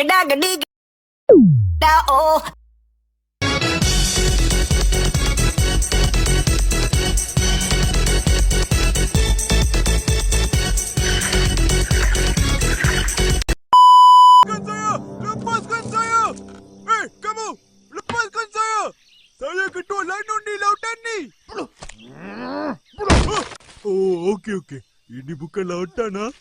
Geda gedi geda oh. Lepaskan saya! Hei, kamu! Lepaskan saya! Saya ketua Lanun di lautan ni! Oh, okey. Ini bukan lautan, ha?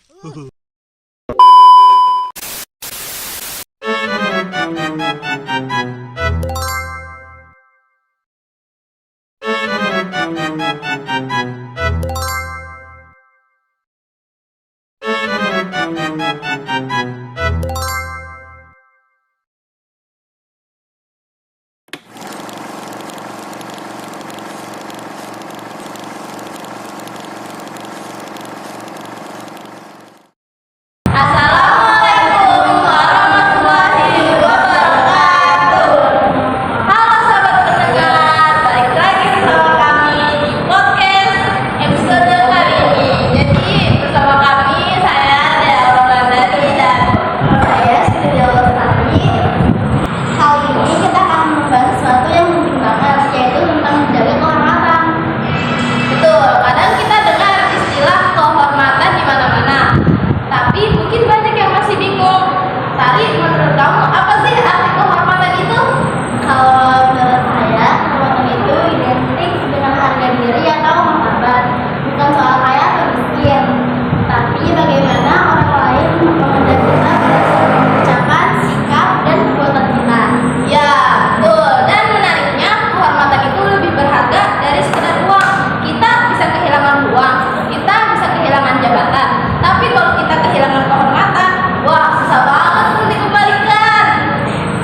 Assalamualaikum warahmatullahi wabarakatuh. Halo sahabat pendengar, balik lagi bersama kami di podcast episode kali ini. Jadi bersama kami saya Dea Wulandari dan saya Siti Lestari. Kali ini kita akan membahas sesuatu yang penting banget, yaitu tentang menjaga kehormatan. Betul, kadang kita dengar istilah kehormatan di mana-mana. Tapi mungkin banyak yang masih bingung. Tari, menurut kamu apa sih arti kehormatan itu? Kalau menurut saya, kehormatan itu identik dengan harga diri atau martabat. Bukan soal kaya atau miskin, tapi bagaimana orang lain memandang kita berdasarkan ucapan, sikap, dan perbuatan kita. Ya, betul. Dan menariknya, kehormatan itu lebih berharga dari sekedar uang. Kita bisa kehilangan uang, kita bisa kehilangan jabatan. Tapi kalau kita kehilangan kehormatan, wah susah banget untuk dikembalikan.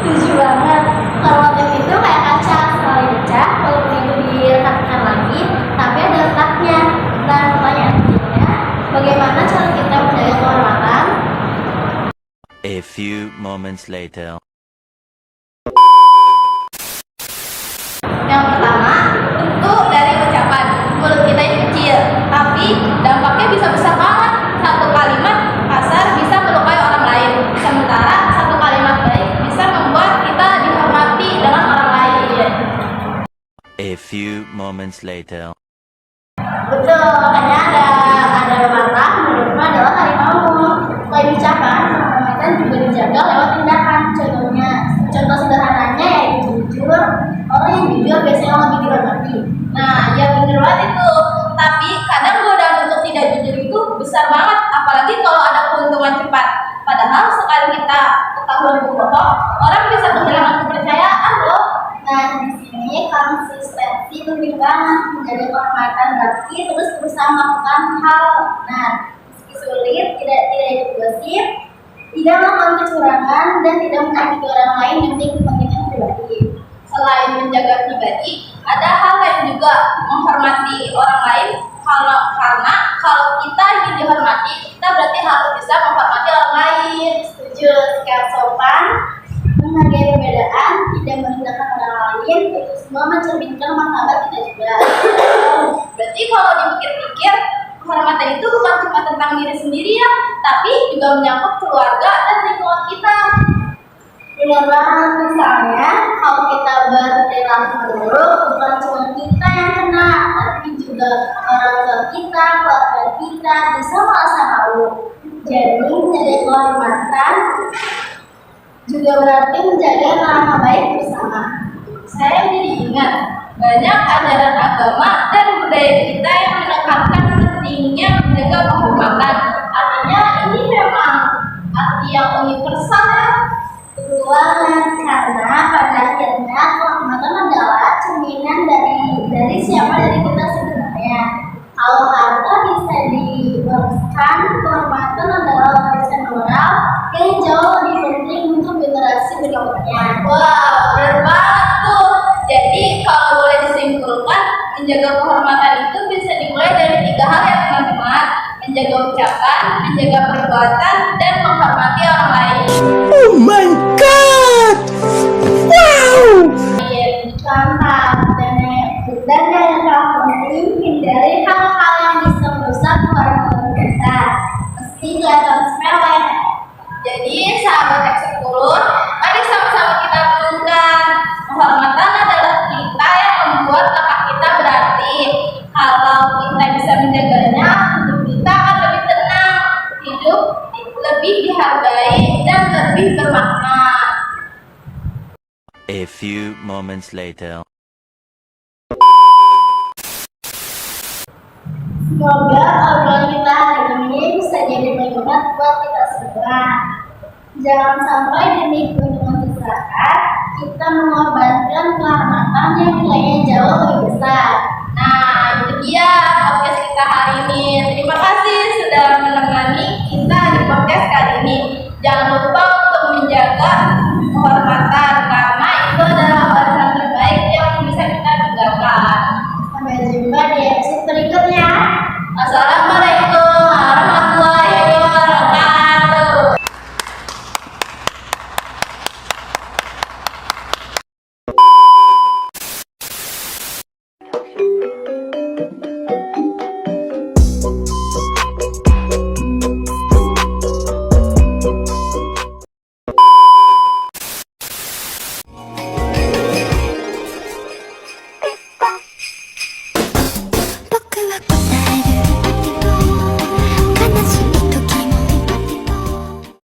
Setuju banget. Kehormatan itu kayak kaca, sekali pecah, walaupun itu direkatkan lagi, tapi ada letaknya. Nah, pertanyaan berikutnya, bagaimana cara kita menjaga kehormatan? A few moments later. Yang pertama, tentu dari ucapan. Mulut kita ini kecil, tapi dampaknya bisa besar banget. Satu kalimat kasar bisa melukai orang lain, sementara satu kalimat baik bisa membuat kita dihormati dengan orang lain. A few moments later. Betul, makanya ada pepatah, menurutmu adalah harimau. Selain ucapan, kehormatan juga dijaga lewat tindakan. Contoh sederhananya yaitu jujur. Orang yang jujur biasanya lebih dihormati. Nah, ya bener banget itu. Tapi kadang godaan untuk tidak jujur itu besar banget, apalagi kalau ada keuntungan cepat. Padahal sekali kita ketahuan berbohong, orang bisa kehilangan kepercayaan loh. Nah, di sini konsistensi penting banget. Menjaga kehormatan berarti terus berusaha melakukan hal benar. Meski sulit, tidak ikut gosip, tidak melakukan kecurangan, dan tidak menyakiti orang lain demi kepentingan pribadi. Selain menjaga pribadi, ada hal lain juga, menghormati orang lain. Karena kalau kita ingin dihormati, kita berarti harus bisa menghormati orang lain. Setuju, sikap sopan, menghargai perbedaan, tidak merendahkan orang lain, itu semua mencerminkan martabat kita juga. Berarti kalau dipikir-pikir, kehormatan itu bukan cuma tentang diri sendiri ya, tapi juga menyangkut keluarga dan lingkungan kita. Benar banget, misalnya kalau kita berperilaku buruk, bukan cuma kita yang kena, tapi juga orang tua kita, keluarga kita bisa merasa malu. Jadi menjaga kehormatan juga berarti menjaga nama baik bersama. Saya jadi ingat banyak ajaran agama dan budaya kita yang menekankan pentingnya menjaga kehormatan. Artinya ini memang arti yang universal ya. Karena pada akhirnya kehormatan adalah cerminan dari siapa dari kita sebenarnya. Kalau harta bisa diwariskan, kehormatan adalah warisan moral yang jauh lebih penting untuk generasi berikutnya. Wow, benar banget tuh. Jadi kalau boleh disimpulkan, menjaga kehormatan itu bisa dimulai dari 3 hal ya teman-teman. Menjaga ucapan, menjaga perbuatan, dan menghormati orang lain. Oh my God! Wow! Mantap. Dan yang terpenting, hindari hal-hal yang bisa merusak kehormatan kita. Meski kelihatan sepele, Jadi sahabat eksekutif, mari sama-sama kita renungkan. Penghormatan adalah kita yang membuat langkah kita berarti. Kalau kita bisa menjaganya, hidup kita akan lebih tenang, hidup lebih dihargai dan lebih bermakna. A few moments later. Semoga obrolan kita hari ini bisa jadi pengingat buat kita semua. Jangan sampai demi keuntungan masyarakat kita mengorbankan kehormatan yang nilainya jauh lebih besar. Nah, itu dia podcast kita hari ini. Terima kasih sudah mendengarkan.